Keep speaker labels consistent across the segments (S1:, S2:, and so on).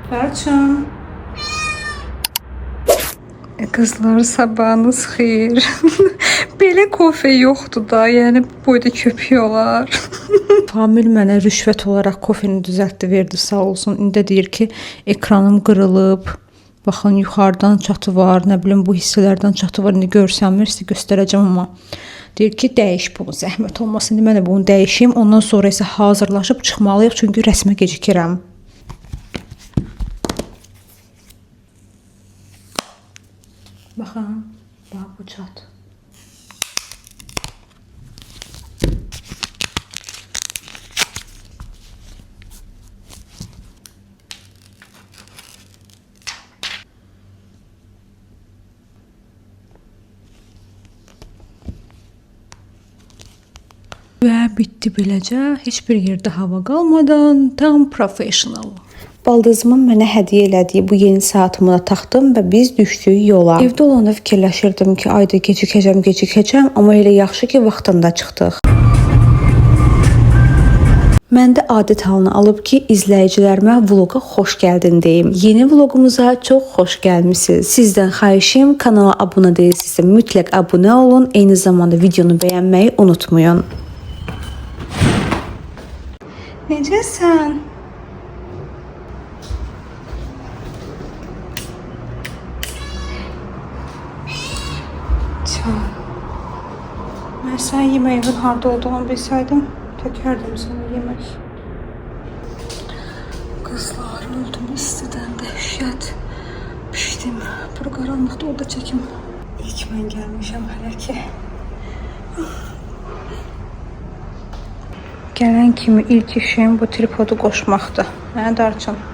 S1: Fərçın. Qızlar, sabahınız xeyir. Belə kofe yoxdur da, yəni bu boyda köpük olar. Famil mənə rüşvət olaraq kofeni düzəltdi, verdi, sağ olsun. İndi deyir ki, ekranım qırılıb. Baxın, yuxarıdan çatı var, nə bilim bu hissələrdən çatı var. İndi görsənmir, sizə göstərəcəm amma. Deyir ki, dəyiş bunu, zəhmət olmasın. İndi mən də bunu dəyişim. Ondan sonra isə hazırlaşıb çıxmalıyıq, çünki rəsmə gecikirəm. Baxın, bax bu çat. Və bitdi beləcə, heç bir yerdə hava qalmadan tam professional.
S2: Baldızımın mənə hədiyyə elədiyi bu yeni saatımı da taxdım və biz düşdük yola. Evdə olanda fikirləşirdim ki, ayda gecikəcəm, amma elə yaxşı ki, vaxtında çıxdıq. Məndə adət halını alıb ki, izləyicilərimə vloqa xoş gəldin deyim. Yeni vloqumuza çox xoş gəlmisiniz. Sizdən xahişim, kanala abunə deyilsinizsə mütləq abunə olun. Eyni zamanda videonu bəyənməyi unutmayın.
S1: Necəsən? Mən sən yeməyin harda olduğunu bilsəydim, təkərdim sənə yemək. Qızlar, öldüm istidən, dəhşət. Pişdim. Bura qaranlıqda orada çəkim. İlk mən gəlmişəm hələ ki. Gələn kimi ilk işim bu tripodu qoşmaqdır. Hə, Darçın?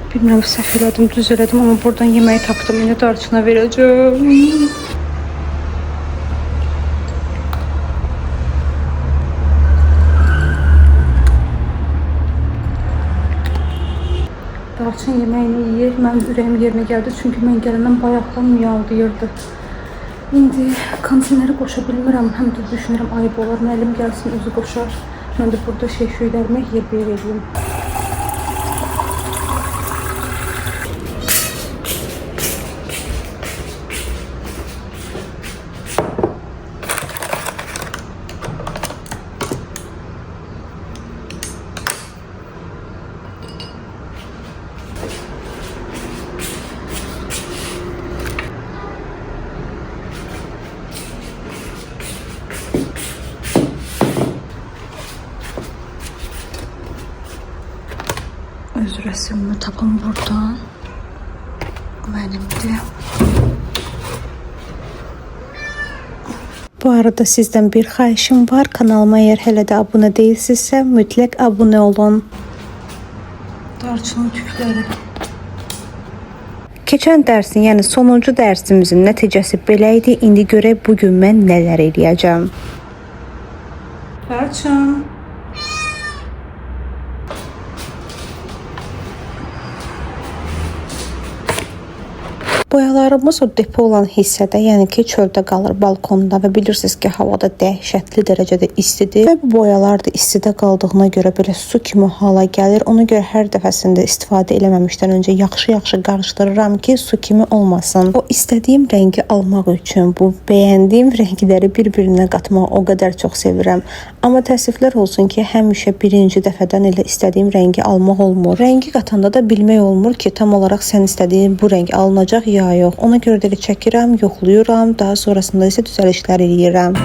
S1: Bilmirəm, səhv elədim, düz elədim, amma buradan yeməyi tapdım. İndi Darçına verəcəm. Darçın yeməyini yeyir, mənim ürəyim yerinə gəldi. Çünki mən gələndən bayaqdan miyaldıyırdı. İndi kondisioneri qoşa bilmirəm, həm də düşünürəm, ayıb olar, müəllim gəlsin, özü qoşar. Mən də burada şeylərimi yer-bir edeyim. Öz rəsmimi tapım buradan. Mənimdir.
S2: Bu arada sizdən bir xahişim var. Kanalıma əgər hələ də abunə deyilsinizsə mütləq abunə olun.
S1: Darçının tükləri.
S2: Keçən dərsin, yəni sonuncu dərsimizin nəticəsi belə idi. İndi görək bugün mən nələr eləyəcəm.
S1: Fərçın.
S2: Boyalarımız o depo olan hissədə, yəni ki, çöldə qalır, balkonda və bilirsiniz ki, havada dəhşətli dərəcədə istidir və bu boyalar da istidə qaldığına görə belə su kimi hala gəlir. Ona görə hər dəfəsində istifadə eləməmişdən öncə yaxşı-yaxşı qarışdırıram ki, su kimi olmasın. O istədiyim rəngi almaq üçün bu bəyəndiyim rəngləri bir-birinə qatmaq o qədər çox sevirəm. Amma təəssüflər olsun ki, həmişə birinci dəfədən elə istədiyim rəngi almaq olmur. Rəngi qatanda da bilmək olmur ki, tam olaraq sən istədiyin bu rəng alınacaq ya yox. Ona görə də çəkirəm, yoxluyuram, daha sonrasında isə düzəlişlər eləyirəm.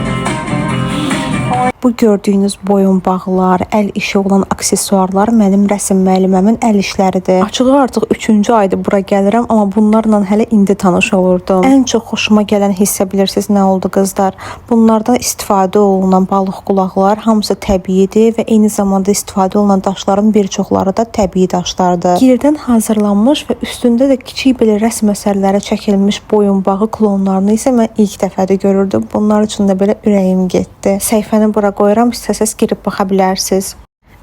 S2: Bu gördüyünüz boyunbağlar, əl işi olan aksesuarlar mənim rəsm müəlliməmin əl işləridir. Açığı artıq 3-cü aydır bura gəlirəm, amma bunlarla hələ indi tanış olurdum. Ən çox xoşuma gələn hissə bilirsiniz nə oldu qızlar? Bunlardan istifadə olunan balıq qulaqlar hamısı təbiidir və eyni zamanda istifadə olunan daşların bir çoxları da təbii daşlardır. Girdən hazırlanmış və üstündə də kiçik belə rəsm əsərləri çəkilmiş boyunbağı klonlarını isə mən ilk dəfədə görürdüm. Bunlar üçün də belə ürəyim getdi. Səhifəni bura qoyuram, istəsəz girib baxa bilərsiniz.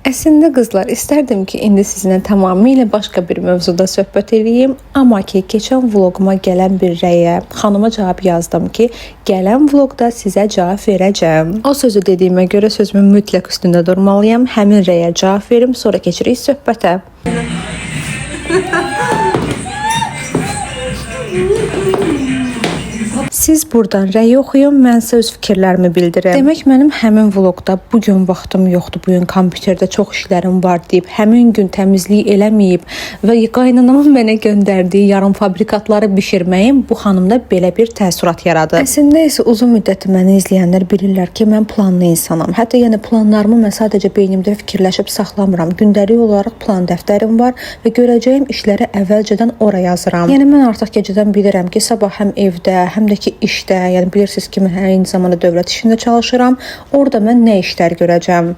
S2: Əslində qızlar, istərdim ki, indi sizinlə tamamilə başqa bir mövzuda söhbət edeyim, amma ki, keçən vloquma gələn bir rəyə xanıma cavab yazdım ki, gələn vloqda sizə cavab verəcəm. O sözü dediyimə görə sözümün mütləq üstündə durmalıyam, həmin rəyə cavab verim, sonra keçirik söhbətə. Siz buradan rəy oxuyun, mən sizə öz fikirlərimi bildirim. Demək mənim həmin vloqda bu gün vaxtım yoxdur, bu gün kompüterdə çox işlərim var deyib, həmin gün təmizlik eləməyib və qaynanamın mənə göndərdiyi yarım fabrikatları bişirməyim bu xanımda belə bir təəssürat yaradı. Əslində isə uzun müddətdir məni izləyənlər bilirlər ki, mən planlı insanam. Hətta yəni planlarımı mən sadəcə beynimdə fikirləşib saxlamıram. Gündəlik olaraq plan dəftərim var və görəcəyim işləri əvvəlcədən ora yazıram. Yəni mən artıq gecədən bilirəm ki, sabah həm evdə, həm də ki işdə, yəni bilirsiniz ki, mən eyni zamanda dövlət işində çalışıram. Orada mən nə işlər görəcəm?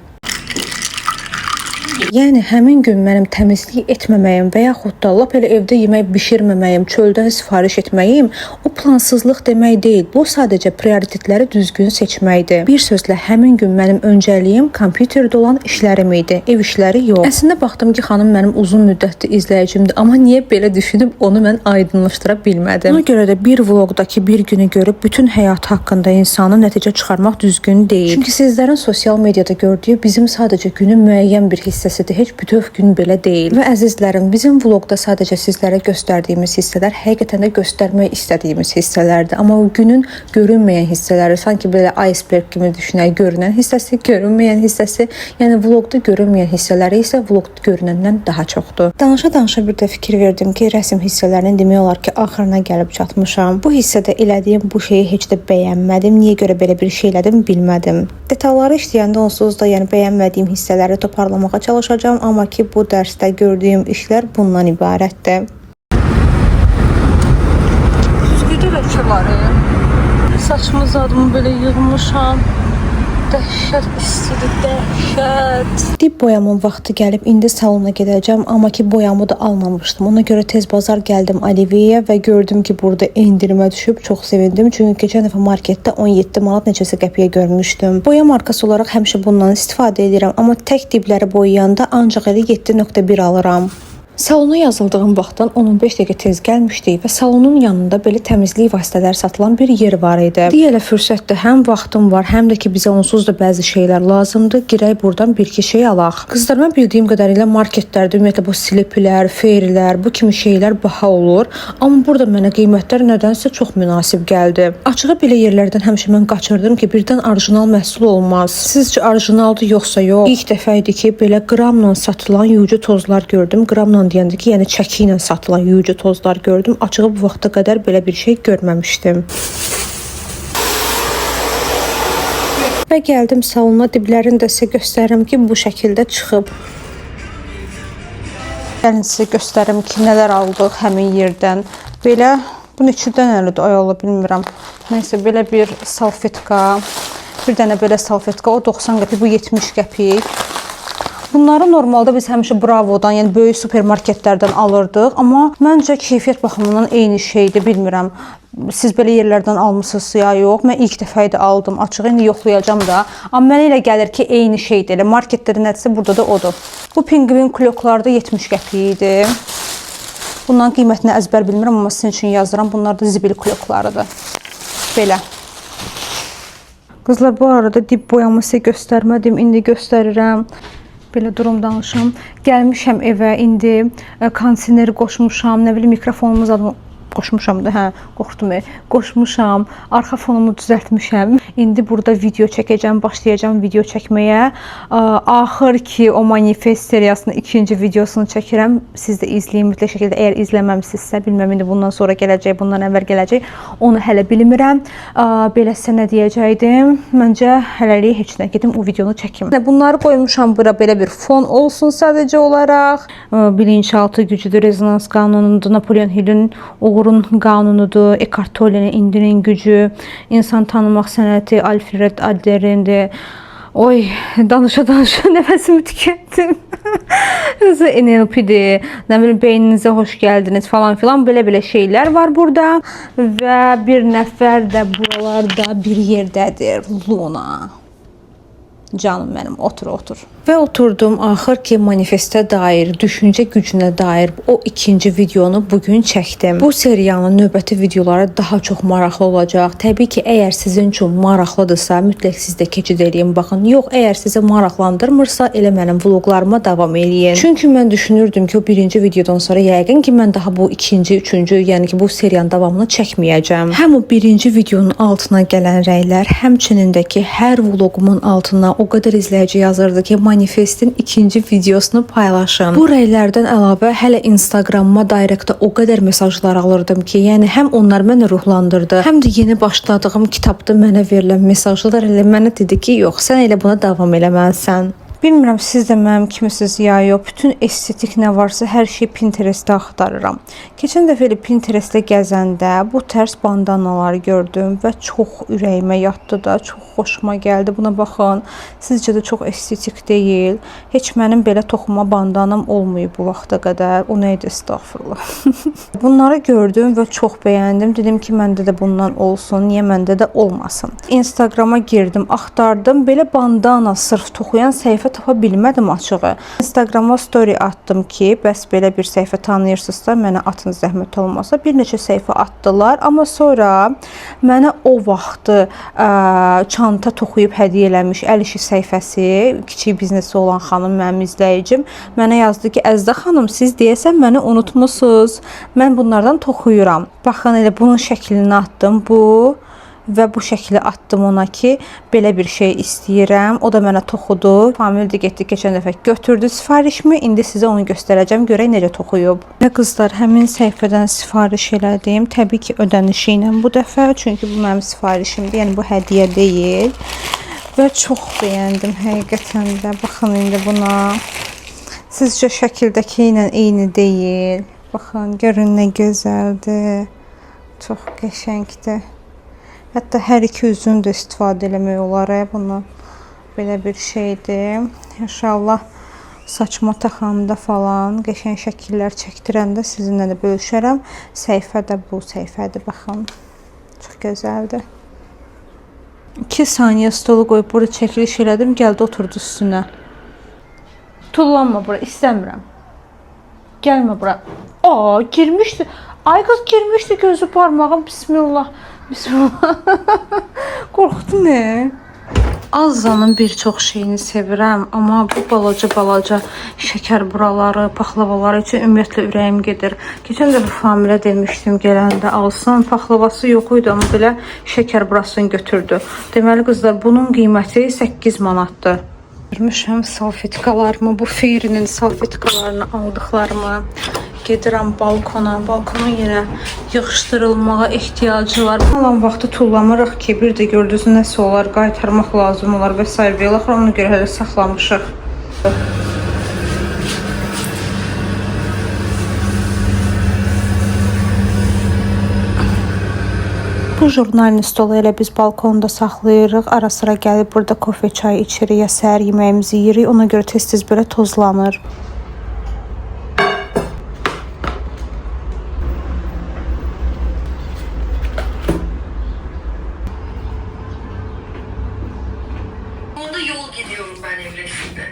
S2: Yəni həmin gün mənim təmizlik etməməyim və yaxud da lap elə evdə yemək bişirməməyim, çöldən sifariş etməyim o plansızlıq demək deyil. Bu sadəcə prioritetləri düzgün seçməkdir. Bir sözlə həmin gün mənim öncəliyim kompüterdə olan işlərim idi, ev işləri yox. Əslində baxdım ki, xanım mənim uzun müddətli izləyicimdir, amma niyə belə düşünüb onu mən aydınlaşdıra bilmədim. Ona görə də bir vloqdakı bir günü görüb bütün həyat haqqında insanın nəticə çıxarmaq düzgün deyil. Çünki sizlərin sosial mediada gördüyü bizim sadəcə günün müəyyən bir hissəsi heç bütöv gün belə deyil. Və əzizlərim, bizim vloqda sadəcə sizlərə göstərdiyimiz hissələr həqiqətən də göstərmək istədiyimiz hissələrdir. Amma o günün görünməyən hissələri, sanki belə iceberg kimi düşünək, görünən hissəsi, görünməyən hissəsi, yəni vloqda görünməyən hissələri isə vloqda görünəndən daha çoxdur. Danışa-danışa bir də fikir verdim ki, rəsm hissələrinin demək olar ki, axırına gəlib çatmışam. Bu hissədə elədiyim bu şeyi heç də bəyənmədim. Niyə görə belə bir şey elədim, bilmədim. Detalları işləyəndə onsuz da yəni bəyənmədiyim hissələri toparlamağa çalışacağam. Amma ki, bu dərsdə gördüyüm işlər bundan ibarətdir. Gücü ləkə var. Saçımı zadımı belə yığmışam. Dəhşət istidir, dəhşət. Dib boyamın vaxtı gəlib, indi salona gedəcəm, amma ki boyamı da almamışdım. Ona görə tez bazar gəldim Aliviyə və gördüm ki, burada endirimə düşüb, çox sevindim. Çünki keçən dəfə marketdə 17 manat neçəsə qəpiyə görmüşdüm. Boya markası olaraq həmişə bundan istifadə edirəm, amma tək dibləri boyayanda ancaq elə 7.1 alıram. Salona yazıldığım vaxtdan 15 dəqiqə tez gəlmişdik və salonun yanında belə təmizlik vasitələri satılan bir yer var idi. Deyə fürsətdə həm vaxtım var, həm də ki bizə onsuz da bəzi şeylər lazımdır. Girək buradan bir-iki şey alaq. Qızlar, mən bildiyim qədərilə marketlərdə ümumiyyətlə bu sliplər, feyrlər, bu kimi şeylər baha olur. Amma burada mənə qiymətlər nədənsə çox münasib gəldi. Açığı belə yerlərdən həmişə mən qaçırdım ki, birdən orijinal məhsul olmaz. Sizcə orijinaldır yoxsa yox? İlk dəfə idi ki, belə qramla satılan yuyucu tozlar gördüm. Qramla deyəndə ki, yəni çəki ilə satılan yuyucu tozlar gördüm. Açığı bu vaxta qədər belə bir şey görməmişdim. Və gəldim salona, diblərini də sizə göstərim ki, bu şəkildə çıxıb. Gəlin sizə göstərim ki, nələr aldıq həmin yerdən. Belə, bu neçədən əlidir, ay Allah bilmirəm. Nəysə, belə bir salfetka, bir dənə belə salfetka, o 90 qəpik, bu 70 qəpik. Bunları normalda biz həmişə Bravodan, yəni böyük supermarketlərdən alırdıq, amma məncə keyfiyyət baxımından eyni şeydir, bilmirəm. Siz belə yerlərdən almısınız ya yox? Mən ilk dəfə idi aldım, açığı indi yoxlayacağım da. Amma mənə elə gəlir ki, eyni şeydir. Elə marketdə nədirsə burada da odur. Bu pinqvin kloklarda 70 qəpik idi. Bunların qiymətini əzbər bilmirəm, amma sizin üçün yazıram. Bunlar da zibil kloklarıdır. Belə. Qızlar, bu arada dib boyamı sizə göstərmədim, indi göstərirəm. Belə durum danışım. Gəlmişəm evə, indi kondisioneri qoşmuşam, nə bilim mikrofonumuz
S1: qoşmuşam da, hə, qorxdum. Qoşmuşam, arxa fonumu düzəltmişəm. İndi burada video çəkəcəm, başlayacağam video çəkməyə. Axır ki, o manifest seriyasının ikinci videosunu çəkirəm. Siz də izləyin mütləq şəkildə. Əgər izləməmisinizsə, bilməm indi bundan sonra gələcək, bundan əvvəl gələcək. Onu hələ bilmirəm. Beləsə nə deyəcəydim? Məncə hələlik heç nə. Gedim o videonu çəkim. Bunları qoymuşam bura belə bir fon olsun sadəcə olaraq. Bilinçaltı gücüdür, rezonans qanunudur, Napoleon Hill'in uğurun qanunudur, Eckhart Tolle'nin indinin gücü, insan tanımaq sənəti, Alfred Adler'indir. Oy, danışa-danışa nəfəsimi tükətdim. NLP'dir, nə bilim, beyninizə xoş gəldiniz falan filan, belə-belə şeylər var burada. Və bir nəfər də buralarda bir yerdədir, Luna. Canım mənim, otur. Və oturdum, axır ki, manifestə dair, düşüncə gücünə dair o ikinci videonu bugün çəkdim. Bu seriyanın növbəti videoları daha çox maraqlı olacaq. Təbii ki, əgər sizin üçün maraqlıdırsa, mütləq siz də keçid eləyin, baxın. Yox, əgər sizi maraqlandırmırsa, elə mənim vloqlarıma davam eləyin. Çünki mən düşünürdüm ki, o birinci videodan sonra yəqin ki, mən daha bu ikinci, üçüncü, yəni ki, bu seriyanın davamını çəkməyəcəm. Həm o birinci videonun altına gələn rəylər, həmçinin də ki, hər vloqumun altına o qədər izləyici yazırdı ki, manifestin ikinci videosunu paylaşın. Bu rəylərdən əlavə hələ Instagramıma direktdə o qədər mesajlar alırdım ki, yəni həm onlar məni ruhlandırdı, həm də yeni başladığım kitabda mənə verilən mesajlar elə mənə dedi ki, yox, sən elə buna davam eləməlisən. Bilmirəm siz də mənim kimisiniz ya yox. Bütün estetik nə varsa hər şey Pinterestdə axtarıram. Keçən dəfə elə Pinterestdə gəzəndə bu tərs bandanaları gördüm və çox ürəyimə yatdı da, çox xoşuma gəldi. Buna baxın. Sizcə də çox estetik deyil. Heç mənim belə toxuma bandanam olmayıb bu vaxta qədər. O nə idi, estağfurullah. Bunları gördüm və çox bəyəndim. Dedim ki, məndə də bundan olsun, niyə məndə də olmasın. Instagrama girdim, axtardım. Belə bandana sırf toxuyan səhifə tapa bilmədim açığı. Instagrama story atdım ki, bəs belə bir səhifə tanıyırsınızsa, mənə atın zəhmət olmasa. Bir neçə səhifə atdılar, amma sonra mənə o vaxtı çanta toxuyub hədiyyə eləmiş əl işi səhifəsi, kiçik biznesi olan xanım, mənim izləyicim, mənə yazdı ki, Əzdə xanım, siz deyəsən məni unutmusunuz. Mən bunlardan toxuyuram. Baxın, elə bunun şəklini atdım, bu və bu şəkli atdım ona ki, belə bir şey istəyirəm. O da mənə toxudu. Famil də getdi, keçən dəfə götürdü sifarişimi. İndi sizə onu göstərəcəm, görək necə toxuyub. Və qızlar, həmin səhifədən sifariş elədim. Təbii ki, ödənişi ilə bu dəfə, çünki bu mənim sifarişimdir. Yəni bu hədiyyə deyil. Və çox bəyəndim həqiqətən də. Baxın indi buna. Sizcə şəkildəki ilə eyni deyil. Baxın, görün nə gözəldir. Çox qəşəngdir. Hətta hər iki üzünü də istifadə eləmək olar bundan. Belə bir şeydir. İnşallah saçma taxanda falan qəşəng şəkillər çəkdirəndə sizinlə də bölüşərəm. Səhifə də bu səhifədir, baxın. Çox gözəldir. 2 saniyə stolu qoyub burada çəkiliş elədim, gəldi oturdu üstünə. Tullanma bura, istəmirəm. Gəlmə bura. Aa, girmişdi. Ay qız girmişdi, gözü parmağım, bismillah. Qorxdu nə? Azanın bir çox şeyini sevirəm, amma bu balaca şəkər buraları, paxlavaları üçün ümumiyyətlə ürəyim gedir. Keçən dəfə Familə demişdim, gələndə alsın, paxlavası yox idi, amma belə şəkər burasını götürdü. Deməli qızlar, bunun qiyməti 8 manatdır. Görmüşəm salfetkalarımı, bu Fairy'nin salfetkalarını aldıqlarımı. Gedirəm balkona. Balkonun yenə yığışdırılmağa ehtiyacı var. Olan vaxtı tullamırıq ki, bir də gördünüz nəsə olar, qaytarmaq lazım olar və s. Beləxə ona görə hələ saxlamışıq. Bu jurnalini stolu elə biz balkonda saxlayırıq. Ara sıra gəlib burada kofe, çay içirik, ya səhər yeməyimizi yeyirik. Ona görə tez-tez belə tozlanır.
S3: Onda yol gidiyorum ben evresinde.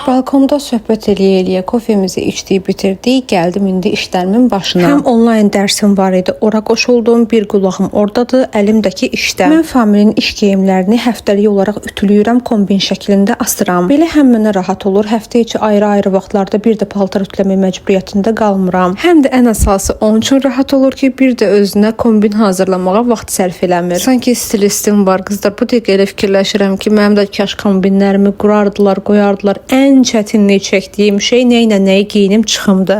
S2: Balkonda söhbət eləyə-eləyə kofemizi içdik, bitirdik. Gəldim indi işlərimin başına. Həm onlayn dərsim var idi, ora qoşuldum. Bir qulağım ordadır, əlimdəki işdə. Mən familin iş geyimlərini həftəlik olaraq ütülüyürəm, kombin şəklində asıram. Belə həm mənə rahat olur. Həftə içi ayrı-ayrı vaxtlarda bir də paltar ütüləmə məcburiyyətində qalmıram. Həm də ən əsası onun üçün rahat olur ki, bir də özünə kombin hazırlamağa vaxt sərf eləmir. Sanki stilistim var qızlar. Bu dəqiqə elə fikirləşirəm ki, mənim də kaş kombinlərimi qurardılar, qoyardılar. Ən çətinlik çəkdiyim şey nə ilə nəyi geyinim çıxımdı.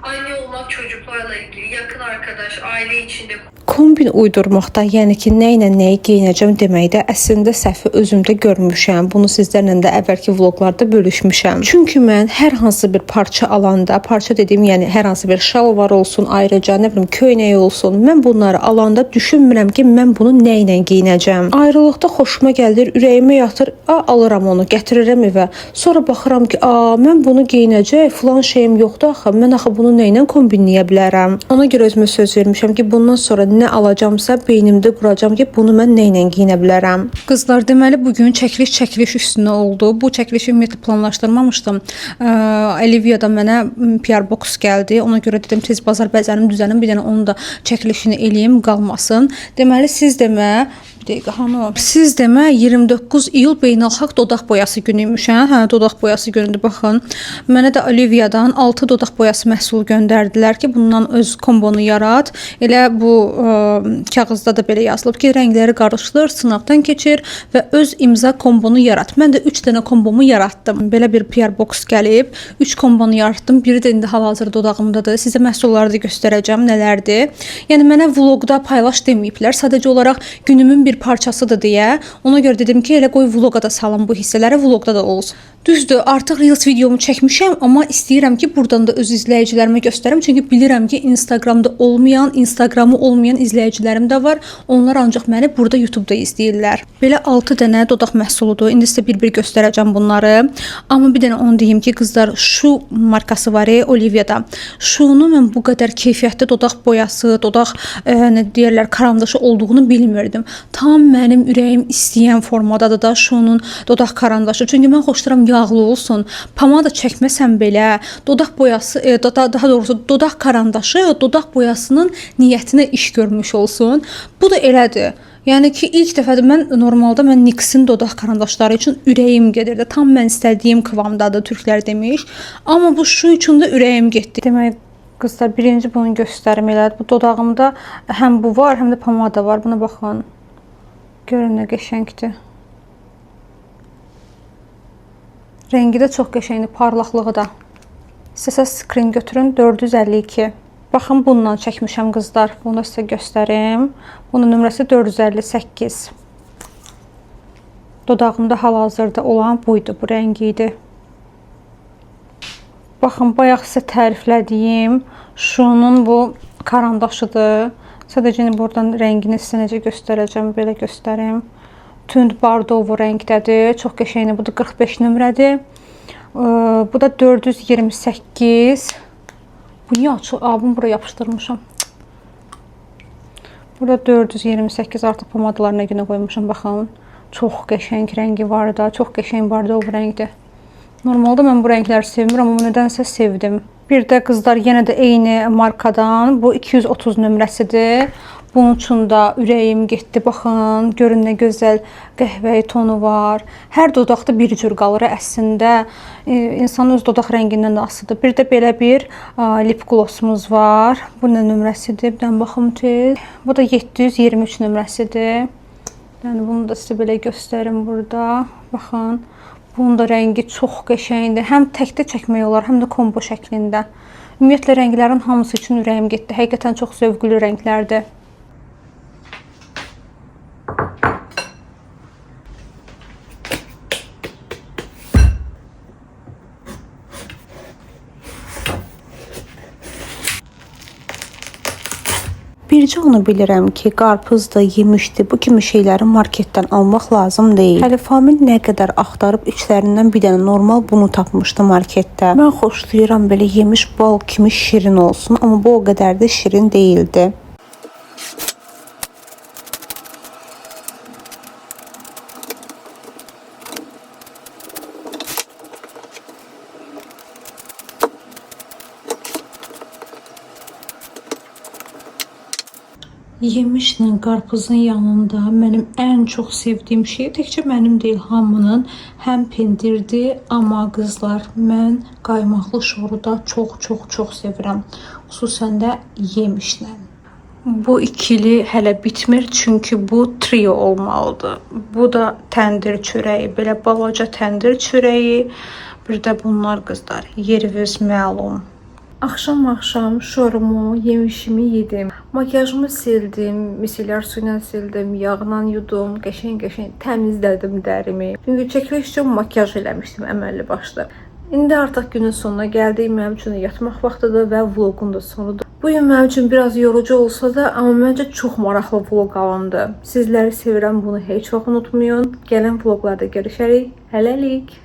S1: Anne olmak çocuklarla ilgili, yakın arkadaş, aile içinde
S2: Kombin uydurmaqda, yəni ki, nə ilə nəyi geyinəcəm deməkdə əslində səhvi özümdə görmüşəm. Bunu sizlərlə də əvvəlki vloqlarda bölüşmüşəm. Çünki mən hər hansı bir parça alanda, parça dediyim, yəni hər hansı bir şalvar olsun, ayrıca nə bilim köynək olsun, mən bunları alanda düşünmürəm ki, mən bunu nə ilə geyinəcəm. Ayrılıqda xoşuma gəlir, ürəyimə yatır, alıram onu, gətirirəm evə. Sonra baxıram ki, mən bunu geyinəcək, filan şeyim yoxdur axı. Mən axı bunu nə ilə kombinləyə bilərəm? Ona görə özümə söz vermişəm ki, bundan sonra nə alacamsa beynimdə quracam ki, bunu mən nə ilə geyinə bilərəm.
S1: Qızlar, deməli bugün çəkiliş üstünə oldu. Bu çəkilişi ümumiyyətlə planlaşdırmamışdım. Olivia'da mənə PR box gəldi. Ona görə dedim tez bazar bəzərim düzənim, bir dənə onun da çəkilişini eləyim, qalmasın. Deməli siz demə, bir dəqiqə hanı? Siz demə 29 iyul beynəlxalq dodaq boyası günüymüş, hə? Dodaq boyası günüdür, baxın. Mənə də Olivia'dan 6 dodaq boyası məhsulu göndərdilər ki, bundan öz kombonu yarat. Elə bu kağızda da belə yazılıb ki, rəngləri qarışdır, sınaqdan keçir və öz imza kombonu yarat. Mən də 3 dənə kombomu yaratdım. Belə bir PR box gəlib. 3 kombonu yaratdım. Biri də indi hal-hazırda dodağımdadır. Sizə məhsulları da göstərəcəm nələrdir. Yəni mənə vloqda paylaş deməyiblər. Sadəcə olaraq günümün bir parçasıdır deyə. Ona görə dedim ki, elə qoy vloqa da salım bu hissələri, vloqda da olsun. Düzdür, artıq Reels videomu çəkmişəm, amma istəyirəm ki, buradan da öz izləyicilərimə göstərim. Çünki bilirəm ki, Instagramda Instagramı olmayan izləyicilərim də var. Onlar ancaq məni burada YouTube'da izləyirlər. Belə 6 dənə dodaq məhsuludur. İndi sizə bir-bir göstərəcəm bunları. Amma bir dənə onu deyim ki, qızlar, şu markası var, Olivia'da. Şunu mən bu qədər keyfiyyətli dodaq boyası, dodaq nə deyirlər, karandaşı olduğunu bilmirdim. Tam mənim ürəyim istəyən formadadır da şunun dodaq karandaşı. Çünki mən xoşlayıram yağlı olsun. Pomada çəkməsəm belə, dodaq boyası, daha doğrusu dodaq karandaşı dodaq boyasının niyyətinə iş görmüş olsun. Bu da elədir. Yəni ki, ilk dəfədir normalda mən NYX-in dodaq karandaşları üçün ürəyim gedirdi. Tam mən istədiyim kıvamdadır, türklər demiş. Amma bu şu üçün də ürəyim getdi. Demək qızlar, birinci bunu göstərim elədi. Bu dodağımda həm bu var, həm də pomada var. Buna baxın. Görün nə qəşəngdir. Rəngi də çox qəşəngdir, parlaqlığı da. İstəsəz screen götürün, 452. Baxın, bundan çəkmişəm qızlar. Bunu da sizə göstərim. Bunun nömrəsi 458. Dodağımda hal-hazırda olan buydu, bu rəngi idi. Baxın, bayaq sizə təriflədiyim şunun bu karandaşıdır. Sadəcə buradan rəngini sizə necə göstərəcəm, belə göstərim. Tünd bardovu rəngdədir. Çox qəşəngdir. Bu da 45 nömrədir. Bu da 428. Bu niyə açıq? Bunu buraya yapışdırmışam. Burada 428 artıq pomadalarına günə qoymuşam. Baxın. Çox qəşəng rəngi var da. Çox qəşəng bardov rəngdir. Normalda mən bu rəngləri sevmirəm, amma nədənsə sevdim. Bir də qızlar, yenə də eyni markadan. Bu 230 nömrəsidir. Bunun üçün də ürəyim getdi. Baxın, görün nə gözəl qəhvəyi tonu var. Hər dodaqda bir cür qalır əslində. İnsanın öz dodaq rəngindən də asılıdır. Bir də belə bir lip glossumuz var. Bu nə nömrəsidir? Bir dənə baxım tez. Bu da 723 nömrəsidir. Yəni bunu da sizə belə göstərim burada. Baxın. Bunun da rəngi çox qəşəngdir. Həm təkdə çəkmək olar, həm də kombo şəklində. Ümumiyyətlə rənglərin hamısı üçün ürəyim getdi. Həqiqətən çox zövqlü rənglərdir.
S2: Bircə onu bilirəm ki, qarpız da, yemişdi, bu kimi şeyləri marketdən almaq lazım deyil. Hələ Famil nə qədər axtarıb içlərindən bir dənə normal bunu tapmışdı marketdə. Mən xoşlayıram belə yemiş bal kimi şirin olsun, amma bu o qədər də şirin deyildi.
S1: Yemişlə qarpızın yanında mənim ən çox sevdiyim şey təkcə mənim deyil, hamının həm pendirdir, amma qızlar mən qaymaqlı şoruda çox sevirəm. Xüsusən də yemişlə. Bu ikili hələ bitmir, çünki bu trio olmalıdır. Bu da təndir çörəyi, belə balaca təndir çörəyi. Bir də bunlar qızlar, yeriniz məlum. Axşam şorumu, yemişimi yedim. Makyajımı sildim, misillər suyla sildim, yağla yudum, qəşəng təmizlədim dərimi. Çünki çəkiliş üçün makyaj eləmişdim əməlli başlı. İndi artıq günün sonuna gəldik. Mənim üçün yatmaq vaxtıdır və vlogun da sonudur. Bu gün mənim üçün biraz yorucu olsa da, amma məncə çox maraqlı vlog alındı. Sizləri sevirəm, bunu heç vaxt unutmayın. Gələn vloglarda görüşərik. Hələlik.